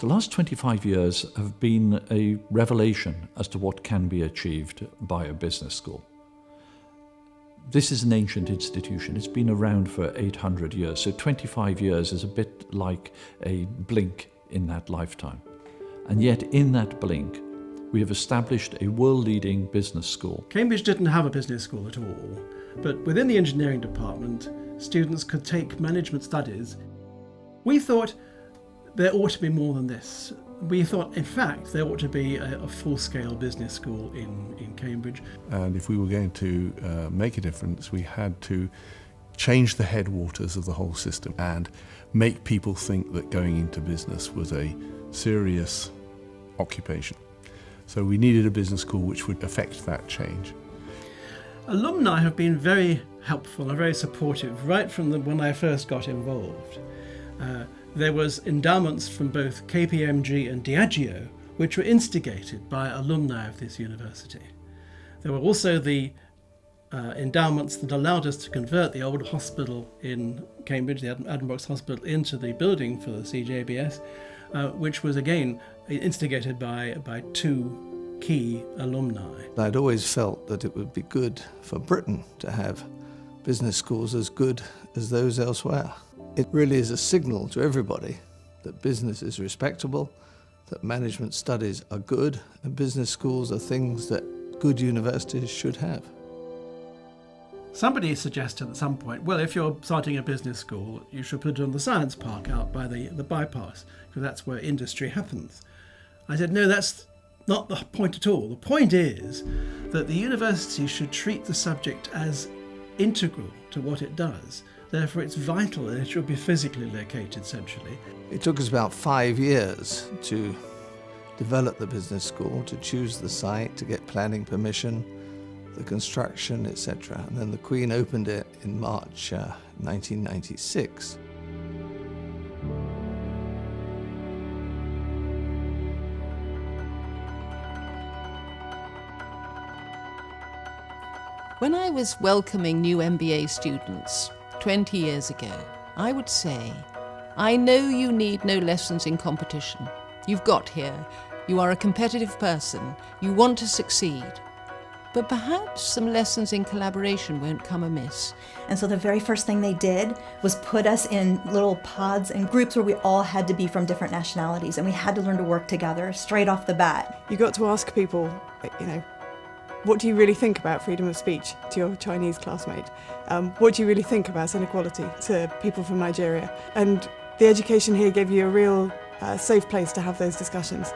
The last 25 years have been a revelation as to what can be achieved by a business school. This is an ancient institution. It's been around for 800 years, so 25 years is a bit like a blink in that lifetime. And yet, in that blink, we have established a world-leading business school. Cambridge didn't have a business school at all, but within the engineering department, students could take management studies. We thought there ought to be more than this. We thought, in fact, there ought to be a full-scale business school in Cambridge. And if we were going to make a difference, we had to change the headwaters of the whole system and make people think that going into business was a serious occupation. So we needed a business school which would affect that change. Alumni have been very helpful and very supportive right from when I first got involved. There was endowments from both KPMG and Diageo, which were instigated by alumni of this university. There were also the endowments that allowed us to convert the old hospital in Cambridge, the Addenbrooke's Hospital, into the building for the CJBS, which was again instigated by two key alumni. I'd always felt that it would be good for Britain to have business schools as good as those elsewhere. It really is a signal to everybody that business is respectable, that management studies are good, and business schools are things that good universities should have. Somebody suggested at some point, well, if you're starting a business school, you should put it on the science park out by the bypass, because that's where industry happens. I said, no, that's not the point at all. The point is that the university should treat the subject as integral to what it does. Therefore, it's vital that it should be physically located centrally. It took us about 5 years to develop the business school, to choose the site, to get planning permission, the construction, etc. And then the Queen opened it in March 1996. When I was welcoming new MBA students 20 years ago, I would say, I know you need no lessons in competition. You've got here, you are a competitive person, you want to succeed. But perhaps some lessons in collaboration won't come amiss. And so the very first thing they did was put us in little pods and groups where we all had to be from different nationalities, and we had to learn to work together straight off the bat. You got to ask people, what do you really think about freedom of speech to your Chinese classmate? What do you really think about inequality to people from Nigeria? And the education here gave you a real safe place to have those discussions.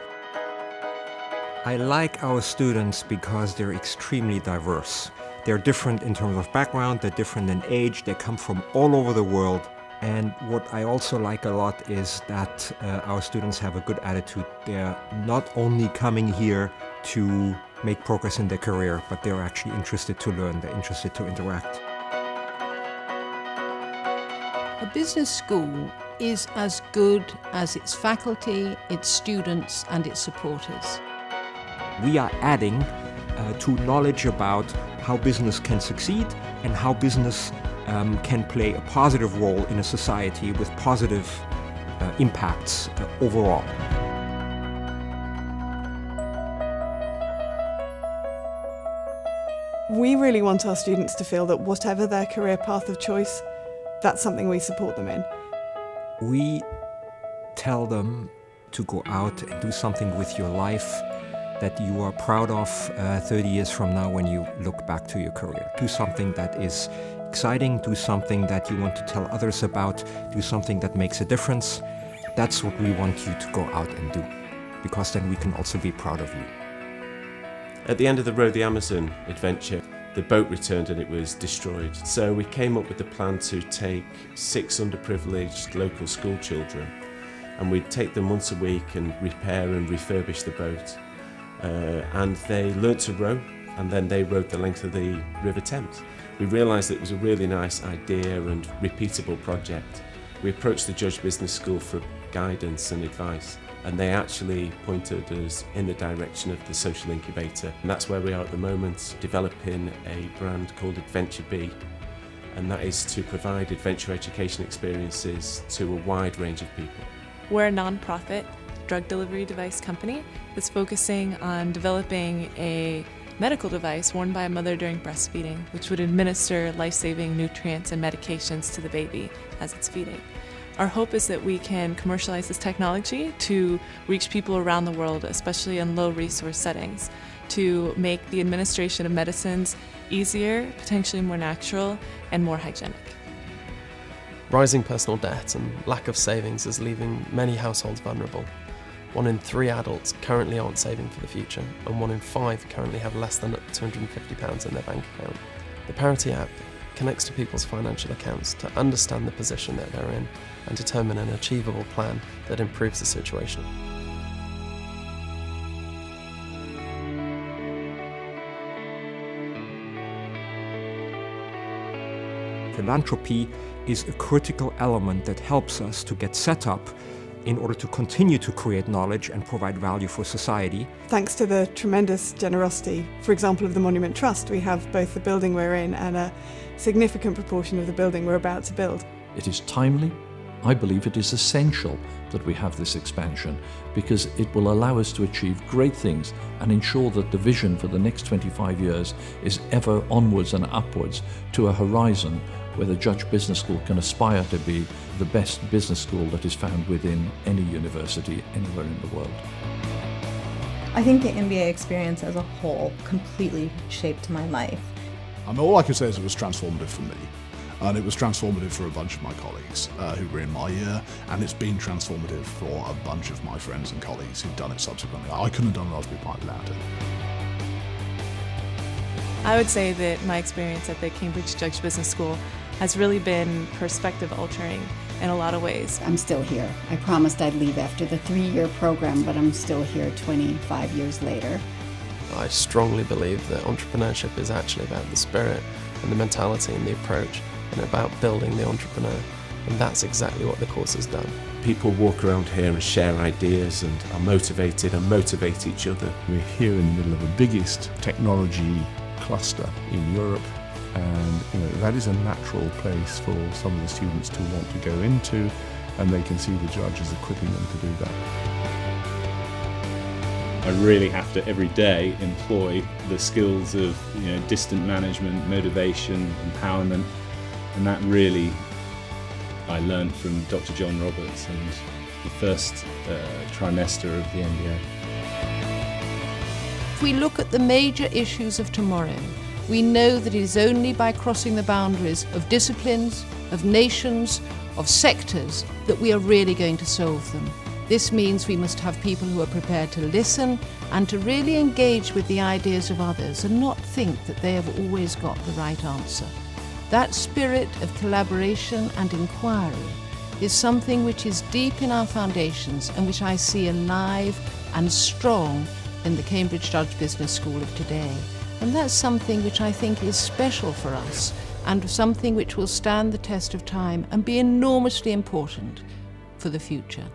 I like our students because they're extremely diverse. They're different in terms of background, they're different in age, they come from all over the world. And what I also like a lot is that our students have a good attitude. They're not only coming here to make progress in their career, but they're actually interested to learn, they're interested to interact. A business school is as good as its faculty, its students, and its supporters. We are adding to knowledge about how business can succeed and how business can play a positive role in a society with positive impacts overall. We really want our students to feel that whatever their career path of choice, that's something we support them in. We tell them to go out and do something with your life that you are proud of 30 years from now when you look back to your career. Do something that is exciting, do something that you want to tell others about, do something that makes a difference. That's what we want you to go out and do, because then we can also be proud of you. At the end of the road, the Amazon adventure, the boat returned and it was destroyed. So we came up with the plan to take 6 underprivileged local school children, and we'd take them once a week and repair and refurbish the boat. And they learnt to row, and then they rowed the length of the River Thames. We realised that it was a really nice idea and repeatable project. We approached the Judge Business School for guidance and advice, and they actually pointed us in the direction of the social incubator. And that's where we are at the moment, developing a brand called Adventure Bee, and that is to provide adventure education experiences to a wide range of people. We're a non-profit drug delivery device company that's focusing on developing a medical device worn by a mother during breastfeeding, which would administer life-saving nutrients and medications to the baby as it's feeding. Our hope is that we can commercialize this technology to reach people around the world, especially in low-resource settings, to make the administration of medicines easier, potentially more natural, and more hygienic. Rising personal debt and lack of savings is leaving many households vulnerable. 1 in 3 adults currently aren't saving for the future, and 1 in 5 currently have less than £250 in their bank account. The Parity app connects to people's financial accounts to understand the position that they're in and determine an achievable plan that improves the situation. Philanthropy is a critical element that helps us to get set up in order to continue to create knowledge and provide value for society. Thanks to the tremendous generosity, for example, of the Monument Trust, we have both the building we're in and a significant proportion of the building we're about to build. It is timely. I believe it is essential that we have this expansion because it will allow us to achieve great things and ensure that the vision for the next 25 years is ever onwards and upwards to a horizon where the Judge Business School can aspire to be the best business school that is found within any university anywhere in the world. I think the MBA experience as a whole completely shaped my life. All I can say is it was transformative for me. And it was transformative for a bunch of my colleagues who were in my year, and it's been transformative for a bunch of my friends and colleagues who've done it subsequently. I couldn't have done it without it. I would say that my experience at the Cambridge Judge Business School has really been perspective altering in a lot of ways. I'm still here. I promised I'd leave after the 3-year program, but I'm still here 25 years later. I strongly believe that entrepreneurship is actually about the spirit and the mentality and the approach, and about building the entrepreneur, and that's exactly what the course has done. People walk around here and share ideas and are motivated and motivate each other. We're here in the middle of the biggest technology cluster in Europe, and that is a natural place for some of the students to want to go into, and they can see the judges equipping them to do that. I really have to every day employ the skills of distant management, motivation, empowerment, and that really I learned from Dr. John Roberts and the first trimester of the MBA. If we look at the major issues of tomorrow, we know that it is only by crossing the boundaries of disciplines, of nations, of sectors that we are really going to solve them. This means we must have people who are prepared to listen and to really engage with the ideas of others and not think that they have always got the right answer. That spirit of collaboration and inquiry is something which is deep in our foundations and which I see alive and strong in the Cambridge Judge Business School of today. And that's something which I think is special for us and something which will stand the test of time and be enormously important for the future.